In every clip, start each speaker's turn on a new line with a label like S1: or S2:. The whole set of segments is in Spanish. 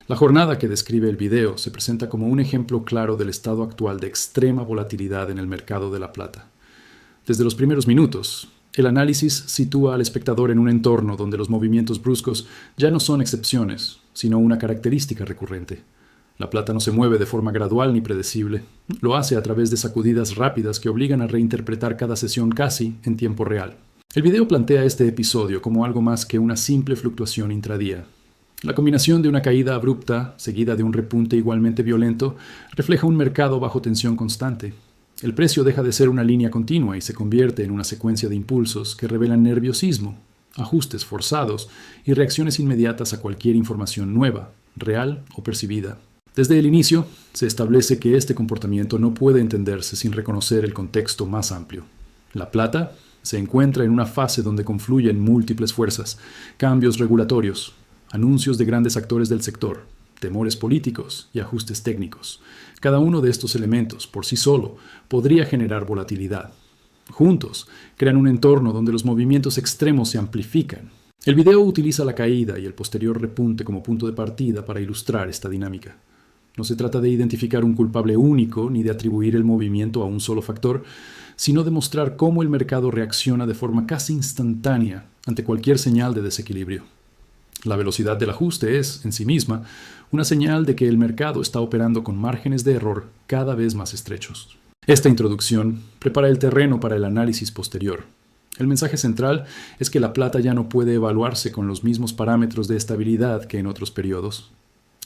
S1: La jornada que describe el video se presenta como un ejemplo claro del estado actual de extrema volatilidad en el mercado de la plata. Desde los primeros minutos, el análisis sitúa al espectador en un entorno donde los movimientos bruscos ya no son excepciones, sino una característica recurrente. La plata no se mueve de forma gradual ni predecible. Lo hace a través de sacudidas rápidas que obligan a reinterpretar cada sesión casi en tiempo real. El video plantea este episodio como algo más que una simple fluctuación intradía. La combinación de una caída abrupta, seguida de un repunte igualmente violento, refleja un mercado bajo tensión constante. El precio deja de ser una línea continua y se convierte en una secuencia de impulsos que revelan nerviosismo, ajustes forzados y reacciones inmediatas a cualquier información nueva, real o percibida. Desde el inicio, se establece que este comportamiento no puede entenderse sin reconocer el contexto más amplio. La plata se encuentra en una fase donde confluyen múltiples fuerzas, cambios regulatorios, anuncios de grandes actores del sector, temores políticos y ajustes técnicos. Cada uno de estos elementos, por sí solo, podría generar volatilidad. Juntos, crean un entorno donde los movimientos extremos se amplifican. El video utiliza la caída y el posterior repunte como punto de partida para ilustrar esta dinámica. No se trata de identificar un culpable único ni de atribuir el movimiento a un solo factor, sino de mostrar cómo el mercado reacciona de forma casi instantánea ante cualquier señal de desequilibrio. La velocidad del ajuste es, en sí misma, una señal de que el mercado está operando con márgenes de error cada vez más estrechos. Esta introducción prepara el terreno para el análisis posterior. El mensaje central es que la plata ya no puede evaluarse con los mismos parámetros de estabilidad que en otros periodos.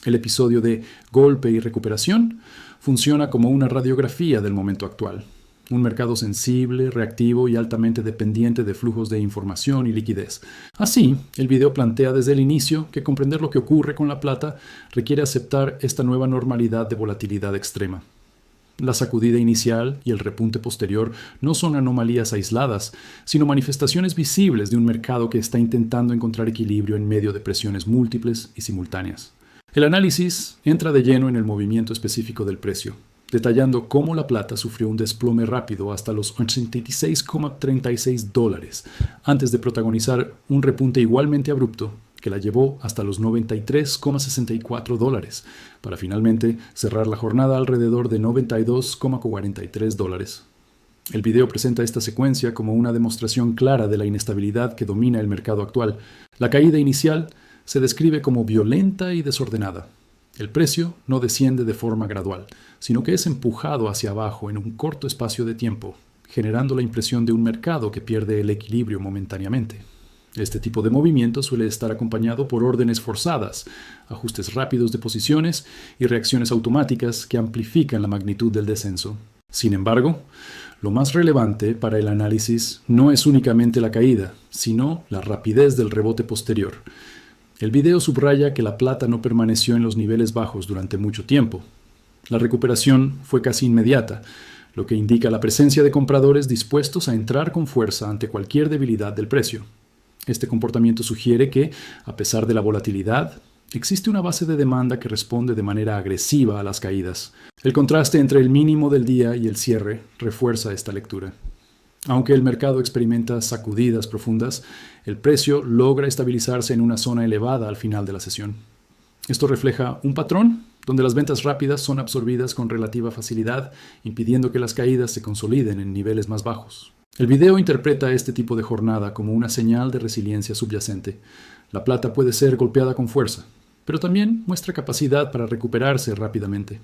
S1: El episodio de golpe y recuperación funciona como una radiografía del momento actual. Un mercado sensible, reactivo y altamente dependiente de flujos de información y liquidez. Así, el video plantea desde el inicio que comprender lo que ocurre con la plata requiere aceptar esta nueva normalidad de volatilidad extrema. La sacudida inicial y el repunte posterior no son anomalías aisladas, sino manifestaciones visibles de un mercado que está intentando encontrar equilibrio en medio de presiones múltiples y simultáneas. El análisis entra de lleno en el movimiento específico del precio, detallando cómo la plata sufrió un desplome rápido hasta los $86,36, antes de protagonizar un repunte igualmente abrupto que la llevó hasta los $93,64, para finalmente cerrar la jornada alrededor de $92,43. El video presenta esta secuencia como una demostración clara de la inestabilidad que domina el mercado actual. La caída inicial se describe como violenta y desordenada. El precio no desciende de forma gradual, sino que es empujado hacia abajo en un corto espacio de tiempo, generando la impresión de un mercado que pierde el equilibrio momentáneamente. Este tipo de movimiento suele estar acompañado por órdenes forzadas, ajustes rápidos de posiciones y reacciones automáticas que amplifican la magnitud del descenso. Sin embargo, lo más relevante para el análisis no es únicamente la caída, sino la rapidez del rebote posterior. El video subraya que la plata no permaneció en los niveles bajos durante mucho tiempo. La recuperación fue casi inmediata, lo que indica la presencia de compradores dispuestos a entrar con fuerza ante cualquier debilidad del precio. Este comportamiento sugiere que, a pesar de la volatilidad, existe una base de demanda que responde de manera agresiva a las caídas. El contraste entre el mínimo del día y el cierre refuerza esta lectura. Aunque el mercado experimenta sacudidas profundas, el precio logra estabilizarse en una zona elevada al final de la sesión. Esto refleja un patrón donde las ventas rápidas son absorbidas con relativa facilidad, impidiendo que las caídas se consoliden en niveles más bajos. El video interpreta este tipo de jornada como una señal de resiliencia subyacente. La plata puede ser golpeada con fuerza, pero también muestra capacidad para recuperarse rápidamente.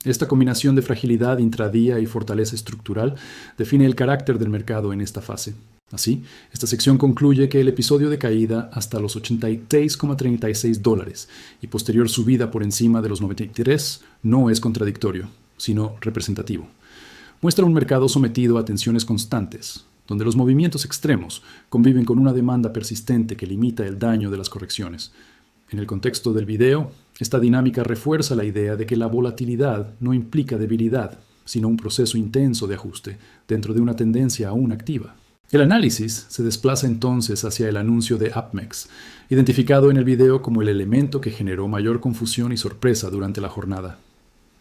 S1: Esta combinación de fragilidad intradía y fortaleza estructural define el carácter del mercado en esta fase. Así, esta sección concluye que el episodio de caída hasta los $86,36 y posterior subida por encima de los 93 no es contradictorio, sino representativo. Muestra un mercado sometido a tensiones constantes, donde los movimientos extremos conviven con una demanda persistente que limita el daño de las correcciones. En el contexto del video, esta dinámica refuerza la idea de que la volatilidad no implica debilidad, sino un proceso intenso de ajuste dentro de una tendencia aún activa. El análisis se desplaza entonces hacia el anuncio de APMEX, identificado en el video como el elemento que generó mayor confusión y sorpresa durante la jornada.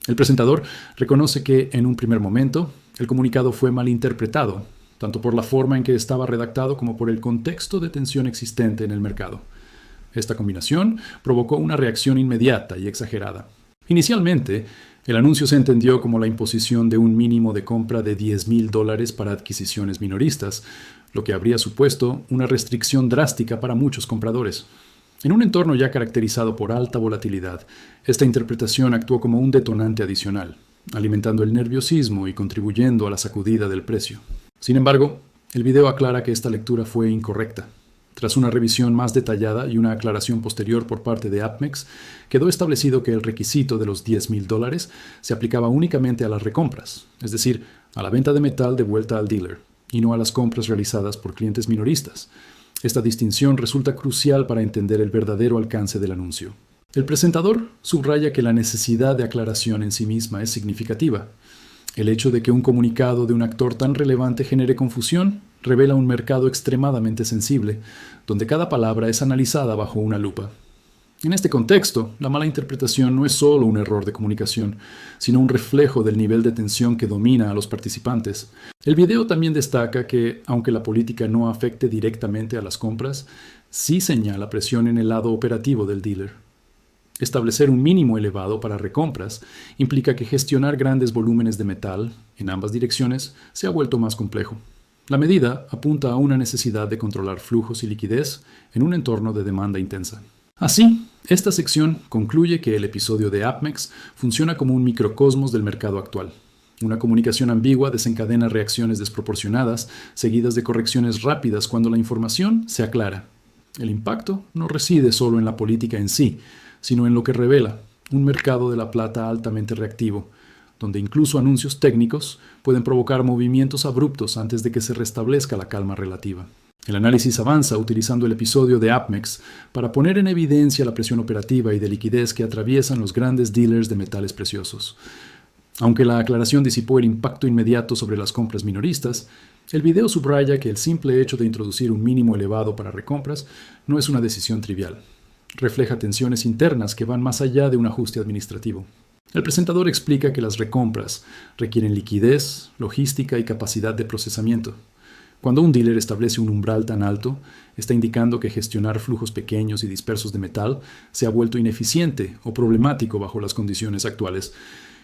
S1: El presentador reconoce que, en un primer momento, el comunicado fue malinterpretado, tanto por la forma en que estaba redactado como por el contexto de tensión existente en el mercado. Esta combinación provocó una reacción inmediata y exagerada. Inicialmente, el anuncio se entendió como la imposición de un mínimo de compra de $10,000 para adquisiciones minoristas, lo que habría supuesto una restricción drástica para muchos compradores. En un entorno ya caracterizado por alta volatilidad, esta interpretación actuó como un detonante adicional, alimentando el nerviosismo y contribuyendo a la sacudida del precio. Sin embargo, el video aclara que esta lectura fue incorrecta. Tras una revisión más detallada y una aclaración posterior por parte de APMEX, quedó establecido que el requisito de los $10,000 se aplicaba únicamente a las recompras, es decir, a la venta de metal de vuelta al dealer, y no a las compras realizadas por clientes minoristas. Esta distinción resulta crucial para entender el verdadero alcance del anuncio. El presentador subraya que la necesidad de aclaración en sí misma es significativa. El hecho de que un comunicado de un actor tan relevante genere confusión revela un mercado extremadamente sensible, donde cada palabra es analizada bajo una lupa. En este contexto, la mala interpretación no es solo un error de comunicación, sino un reflejo del nivel de tensión que domina a los participantes. El video también destaca que, aunque la política no afecte directamente a las compras, sí señala presión en el lado operativo del dealer. Establecer un mínimo elevado para recompras implica que gestionar grandes volúmenes de metal, en ambas direcciones, se ha vuelto más complejo. La medida apunta a una necesidad de controlar flujos y liquidez en un entorno de demanda intensa. Así, esta sección concluye que el episodio de APMEX funciona como un microcosmos del mercado actual. Una comunicación ambigua desencadena reacciones desproporcionadas, seguidas de correcciones rápidas cuando la información se aclara. El impacto no reside solo en la política en sí, sino en lo que revela un mercado de la plata altamente reactivo, donde incluso anuncios técnicos pueden provocar movimientos abruptos antes de que se restablezca la calma relativa. El análisis avanza utilizando el episodio de APMEX para poner en evidencia la presión operativa y de liquidez que atraviesan los grandes dealers de metales preciosos. Aunque la aclaración disipó el impacto inmediato sobre las compras minoristas, el video subraya que el simple hecho de introducir un mínimo elevado para recompras no es una decisión trivial. Refleja tensiones internas que van más allá de un ajuste administrativo. El presentador explica que las recompras requieren liquidez, logística y capacidad de procesamiento. Cuando un dealer establece un umbral tan alto, está indicando que gestionar flujos pequeños y dispersos de metal se ha vuelto ineficiente o problemático bajo las condiciones actuales.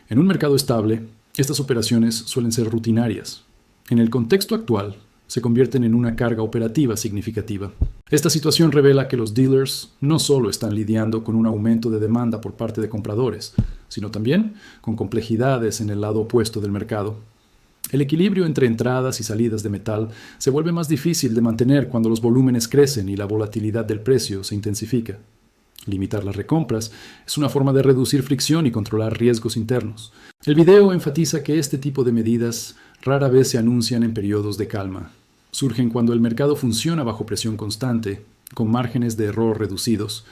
S1: En un mercado estable, estas operaciones suelen ser rutinarias. En el contexto actual, se convierten en una carga operativa significativa. Esta situación revela que los dealers no solo están lidiando con un aumento de demanda por parte de compradores, sino también con complejidades en el lado opuesto del mercado. El equilibrio entre entradas y salidas de metal se vuelve más difícil de mantener cuando los volúmenes crecen y la volatilidad del precio se intensifica. Limitar las recompras es una forma de reducir fricción y controlar riesgos internos. El video enfatiza que este tipo de medidas rara vez se anuncian en periodos de calma. Surgen cuando el mercado funciona bajo presión constante, con márgenes de error reducidos.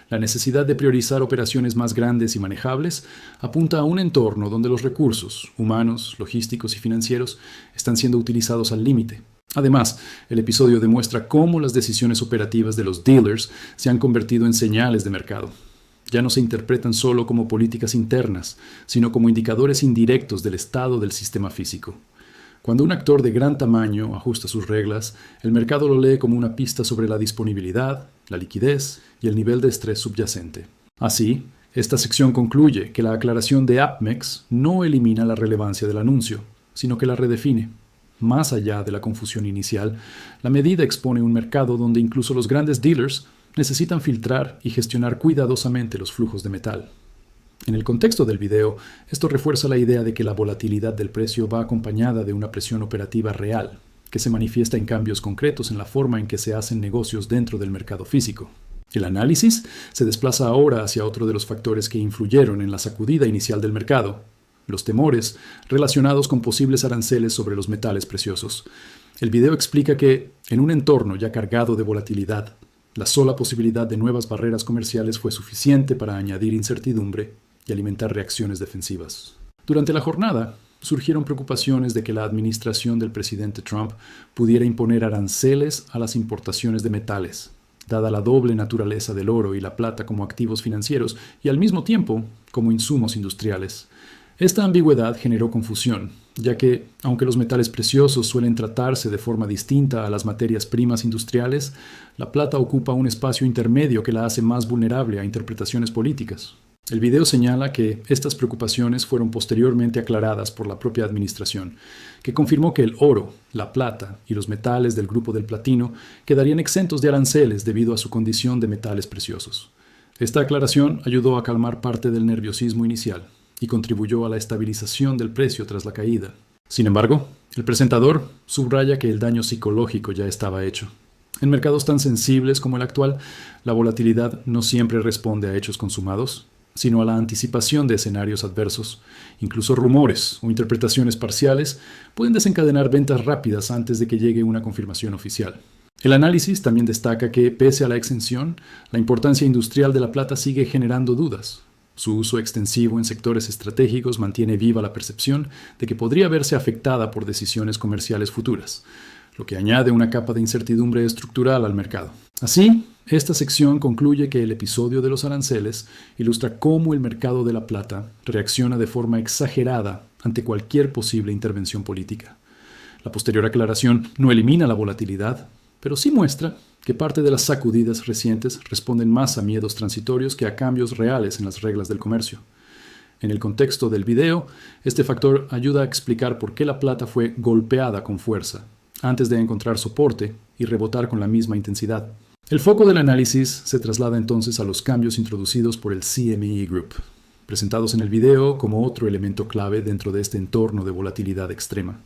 S1: La necesidad de priorizar operaciones más grandes y manejables apunta a un entorno donde los recursos humanos, logísticos y financieros están siendo utilizados al límite. Además, el episodio demuestra cómo las decisiones operativas de los dealers se han convertido en señales de mercado. Ya no se interpretan solo como políticas internas, sino como indicadores indirectos del estado del sistema físico. Cuando un actor de gran tamaño ajusta sus reglas, el mercado lo lee como una pista sobre la disponibilidad, la liquidez y el nivel de estrés subyacente. Así, esta sección concluye que la aclaración de APMEX no elimina la relevancia del anuncio, sino que la redefine. Más allá de la confusión inicial, la medida expone un mercado donde incluso los grandes dealers necesitan filtrar y gestionar cuidadosamente los flujos de metal. En el contexto del video, esto refuerza la idea de que la volatilidad del precio va acompañada de una presión operativa real, que se manifiesta en cambios concretos en la forma en que se hacen negocios dentro del mercado físico. El análisis se desplaza ahora hacia otro de los factores que influyeron en la sacudida inicial del mercado: los temores relacionados con posibles aranceles sobre los metales preciosos. El video explica que, en un entorno ya cargado de volatilidad, la sola posibilidad de nuevas barreras comerciales fue suficiente para añadir incertidumbre y alimentar reacciones defensivas. Durante la jornada, surgieron preocupaciones de que la administración del presidente Trump pudiera imponer aranceles a las importaciones de metales, dada la doble naturaleza del oro y la plata como activos financieros y al mismo tiempo como insumos industriales. Esta ambigüedad generó confusión, ya que, aunque los metales preciosos suelen tratarse de forma distinta a las materias primas industriales, la plata ocupa un espacio intermedio que la hace más vulnerable a interpretaciones políticas. El video señala que estas preocupaciones fueron posteriormente aclaradas por la propia administración, que confirmó que el oro, la plata y los metales del grupo del platino quedarían exentos de aranceles debido a su condición de metales preciosos. Esta aclaración ayudó a calmar parte del nerviosismo inicial y contribuyó a la estabilización del precio tras la caída. Sin embargo, el presentador subraya que el daño psicológico ya estaba hecho. En mercados tan sensibles como el actual, la volatilidad no siempre responde a hechos consumados, sino a la anticipación de escenarios adversos. Incluso rumores o interpretaciones parciales pueden desencadenar ventas rápidas antes de que llegue una confirmación oficial. El análisis también destaca que, pese a la exención, la importancia industrial de la plata sigue generando dudas. Su uso extensivo en sectores estratégicos mantiene viva la percepción de que podría verse afectada por decisiones comerciales futuras, lo que añade una capa de incertidumbre estructural al mercado. Así, esta sección concluye que el episodio de los aranceles ilustra cómo el mercado de la plata reacciona de forma exagerada ante cualquier posible intervención política. La posterior aclaración no elimina la volatilidad, pero sí muestra que parte de las sacudidas recientes responden más a miedos transitorios que a cambios reales en las reglas del comercio. En el contexto del video, este factor ayuda a explicar por qué la plata fue golpeada con fuerza, antes de encontrar soporte y rebotar con la misma intensidad. El foco del análisis se traslada entonces a los cambios introducidos por el CME Group, presentados en el video como otro elemento clave dentro de este entorno de volatilidad extrema.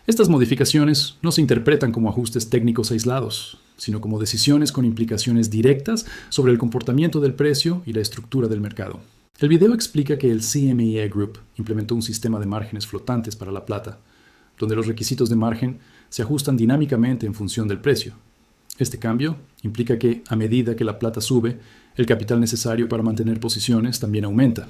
S1: Estas modificaciones no se interpretan como ajustes técnicos aislados, sino como decisiones con implicaciones directas sobre el comportamiento del precio y la estructura del mercado. El video explica que el CME Group implementó un sistema de márgenes flotantes para la plata, donde los requisitos de margen se ajustan dinámicamente en función del precio. Este cambio implica que, a medida que la plata sube, el capital necesario para mantener posiciones también aumenta.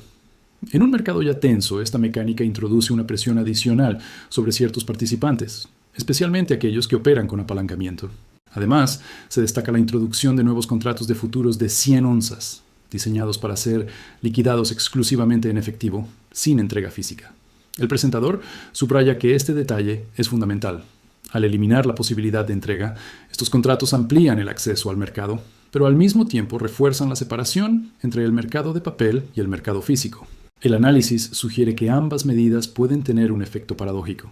S1: En un mercado ya tenso, esta mecánica introduce una presión adicional sobre ciertos participantes, especialmente aquellos que operan con apalancamiento. Además, se destaca la introducción de nuevos contratos de futuros de 100 onzas, diseñados para ser liquidados exclusivamente en efectivo, sin entrega física. El presentador subraya que este detalle es fundamental. Al eliminar la posibilidad de entrega, estos contratos amplían el acceso al mercado, pero al mismo tiempo refuerzan la separación entre el mercado de papel y el mercado físico. El análisis sugiere que ambas medidas pueden tener un efecto paradójico.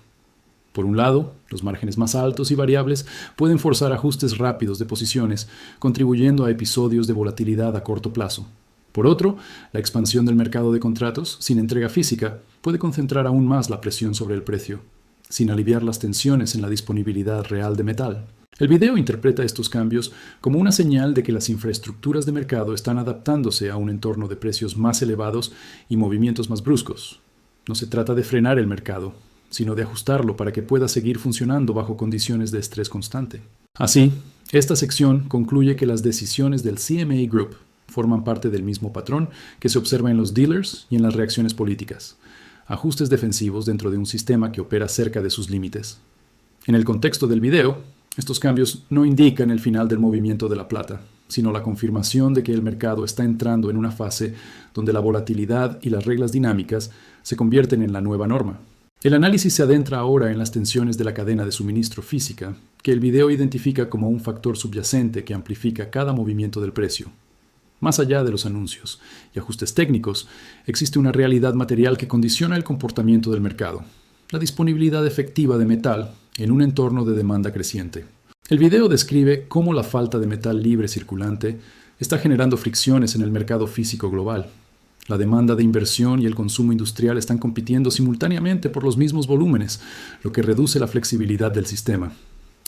S1: Por un lado, los márgenes más altos y variables pueden forzar ajustes rápidos de posiciones, contribuyendo a episodios de volatilidad a corto plazo. Por otro, la expansión del mercado de contratos sin entrega física puede concentrar aún más la presión sobre el precio, sin aliviar las tensiones en la disponibilidad real de metal. El video interpreta estos cambios como una señal de que las infraestructuras de mercado están adaptándose a un entorno de precios más elevados y movimientos más bruscos. No se trata de frenar el mercado, sino de ajustarlo para que pueda seguir funcionando bajo condiciones de estrés constante. Así, esta sección concluye que las decisiones del CME Group forman parte del mismo patrón que se observa en los dealers y en las reacciones políticas. Ajustes defensivos dentro de un sistema que opera cerca de sus límites. En el contexto del video, estos cambios no indican el final del movimiento de la plata, sino la confirmación de que el mercado está entrando en una fase donde la volatilidad y las reglas dinámicas se convierten en la nueva norma. El análisis se adentra ahora en las tensiones de la cadena de suministro física, que el video identifica como un factor subyacente que amplifica cada movimiento del precio. Más allá de los anuncios y ajustes técnicos, existe una realidad material que condiciona el comportamiento del mercado, la disponibilidad efectiva de metal en un entorno de demanda creciente. El video describe cómo la falta de metal libre circulante está generando fricciones en el mercado físico global. La demanda de inversión y el consumo industrial están compitiendo simultáneamente por los mismos volúmenes, lo que reduce la flexibilidad del sistema.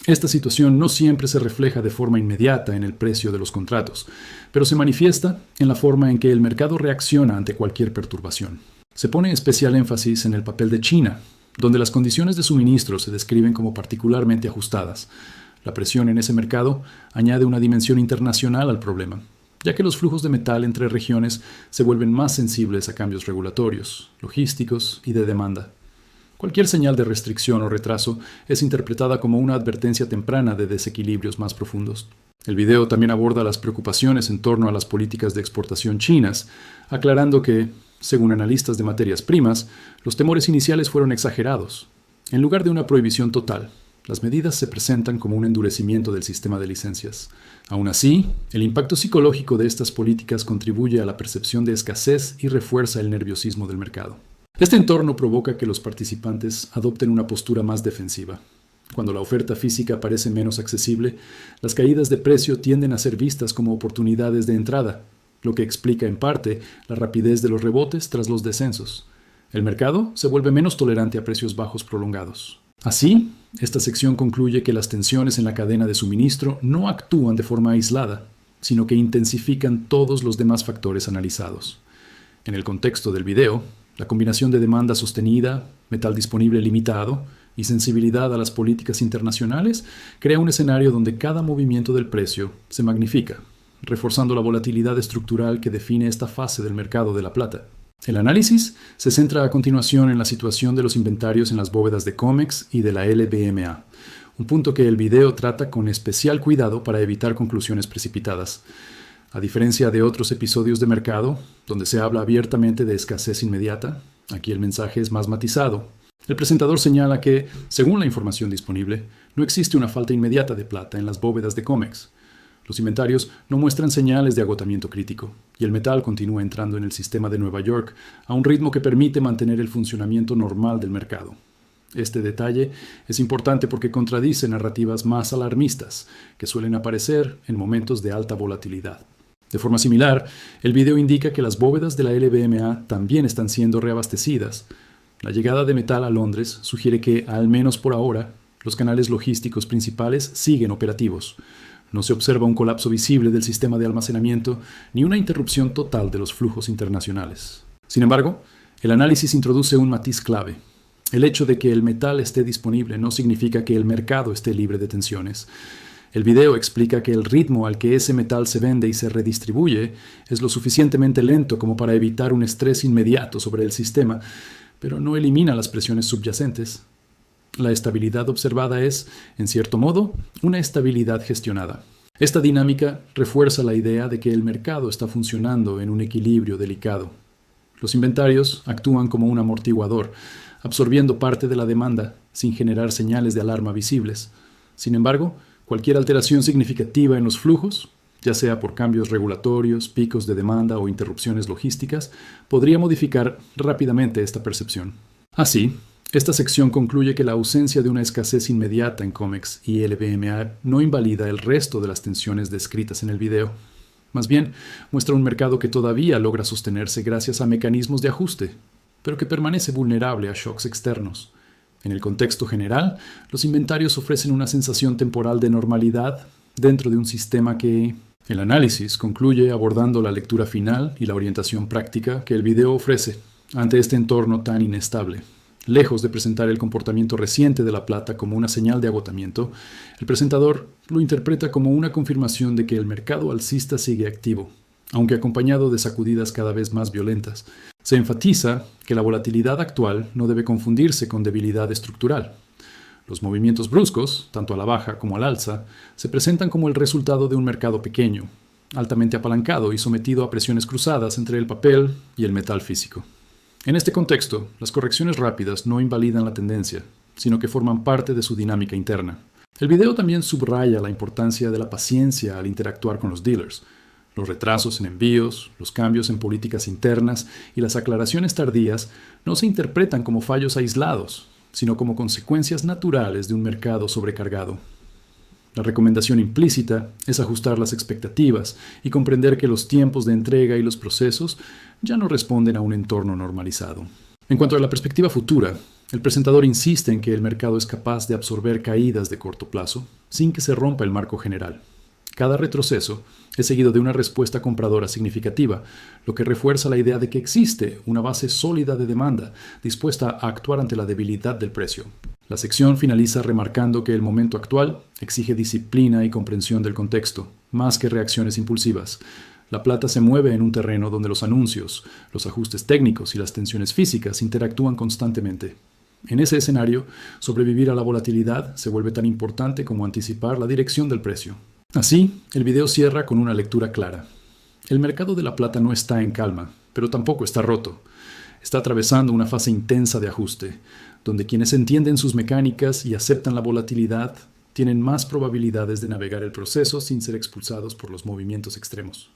S1: Esta situación no siempre se refleja de forma inmediata en el precio de los contratos, pero se manifiesta en la forma en que el mercado reacciona ante cualquier perturbación. Se pone especial énfasis en el papel de China, donde las condiciones de suministro se describen como particularmente ajustadas. La presión en ese mercado añade una dimensión internacional al problema, ya que los flujos de metal entre regiones se vuelven más sensibles a cambios regulatorios, logísticos y de demanda. Cualquier señal de restricción o retraso es interpretada como una advertencia temprana de desequilibrios más profundos. El video también aborda las preocupaciones en torno a las políticas de exportación chinas, aclarando que, Según analistas de materias primas, los temores iniciales fueron exagerados. En lugar de una prohibición total, las medidas se presentan como un endurecimiento del sistema de licencias. Aún así, el impacto psicológico de estas políticas contribuye a la percepción de escasez y refuerza el nerviosismo del mercado. Este entorno provoca que los participantes adopten una postura más defensiva. Cuando la oferta física parece menos accesible, las caídas de precio tienden a ser vistas como oportunidades de entrada, lo que explica en parte la rapidez de los rebotes tras los descensos. El mercado se vuelve menos tolerante a precios bajos prolongados. Así, esta sección concluye que las tensiones en la cadena de suministro no actúan de forma aislada, sino que intensifican todos los demás factores analizados. En el contexto del video, la combinación de demanda sostenida, metal disponible limitado y sensibilidad a las políticas internacionales crea un escenario donde cada movimiento del precio se magnifica, reforzando la volatilidad estructural que define esta fase del mercado de la plata. El análisis se centra a continuación en la situación de los inventarios en las bóvedas de COMEX y de la LBMA, un punto que el video trata con especial cuidado para evitar conclusiones precipitadas. A diferencia de otros episodios de mercado, donde se habla abiertamente de escasez inmediata, aquí el mensaje es más matizado. El presentador señala que, según la información disponible, no existe una falta inmediata de plata en las bóvedas de COMEX. Los inventarios no muestran señales de agotamiento crítico, y el metal continúa entrando en el sistema de Nueva York a un ritmo que permite mantener el funcionamiento normal del mercado. Este detalle es importante porque contradice narrativas más alarmistas, que suelen aparecer en momentos de alta volatilidad. De forma similar, el video indica que las bóvedas de la LBMA también están siendo reabastecidas. La llegada de metal a Londres sugiere que, al menos por ahora, los canales logísticos principales siguen operativos. No se observa un colapso visible del sistema de almacenamiento ni una interrupción total de los flujos internacionales. Sin embargo, el análisis introduce un matiz clave. El hecho de que el metal esté disponible no significa que el mercado esté libre de tensiones. El video explica que el ritmo al que ese metal se vende y se redistribuye es lo suficientemente lento como para evitar un estrés inmediato sobre el sistema, pero no elimina las presiones subyacentes. La estabilidad observada es, en cierto modo, una estabilidad gestionada. Esta dinámica refuerza la idea de que el mercado está funcionando en un equilibrio delicado. Los inventarios actúan como un amortiguador, absorbiendo parte de la demanda sin generar señales de alarma visibles. Sin embargo, cualquier alteración significativa en los flujos, ya sea por cambios regulatorios, picos de demanda o interrupciones logísticas, podría modificar rápidamente esta percepción. Así, esta sección concluye que la ausencia de una escasez inmediata en COMEX y LBMA no invalida el resto de las tensiones descritas en el video. Más bien, muestra un mercado que todavía logra sostenerse gracias a mecanismos de ajuste, pero que permanece vulnerable a shocks externos. En el contexto general, los inventarios ofrecen una sensación temporal de normalidad dentro de un sistema que... El análisis concluye abordando la lectura final y la orientación práctica que el video ofrece ante este entorno tan inestable. Lejos de presentar el comportamiento reciente de la plata como una señal de agotamiento, el presentador lo interpreta como una confirmación de que el mercado alcista sigue activo, aunque acompañado de sacudidas cada vez más violentas. Se enfatiza que la volatilidad actual no debe confundirse con debilidad estructural. Los movimientos bruscos, tanto a la baja como al alza, se presentan como el resultado de un mercado pequeño, altamente apalancado y sometido a presiones cruzadas entre el papel y el metal físico. En este contexto, las correcciones rápidas no invalidan la tendencia, sino que forman parte de su dinámica interna. El video también subraya la importancia de la paciencia al interactuar con los dealers. Los retrasos en envíos, los cambios en políticas internas y las aclaraciones tardías no se interpretan como fallos aislados, sino como consecuencias naturales de un mercado sobrecargado. La recomendación implícita es ajustar las expectativas y comprender que los tiempos de entrega y los procesos ya no responden a un entorno normalizado. En cuanto a la perspectiva futura, el presentador insiste en que el mercado es capaz de absorber caídas de corto plazo sin que se rompa el marco general. Cada retroceso es seguido de una respuesta compradora significativa, lo que refuerza la idea de que existe una base sólida de demanda dispuesta a actuar ante la debilidad del precio. La sección finaliza remarcando que el momento actual exige disciplina y comprensión del contexto, más que reacciones impulsivas. La plata se mueve en un terreno donde los anuncios, los ajustes técnicos y las tensiones físicas interactúan constantemente. En ese escenario, sobrevivir a la volatilidad se vuelve tan importante como anticipar la dirección del precio. Así, el video cierra con una lectura clara. El mercado de la plata no está en calma, pero tampoco está roto. Está atravesando una fase intensa de ajuste, donde quienes entienden sus mecánicas y aceptan la volatilidad tienen más probabilidades de navegar el proceso sin ser expulsados por los movimientos extremos.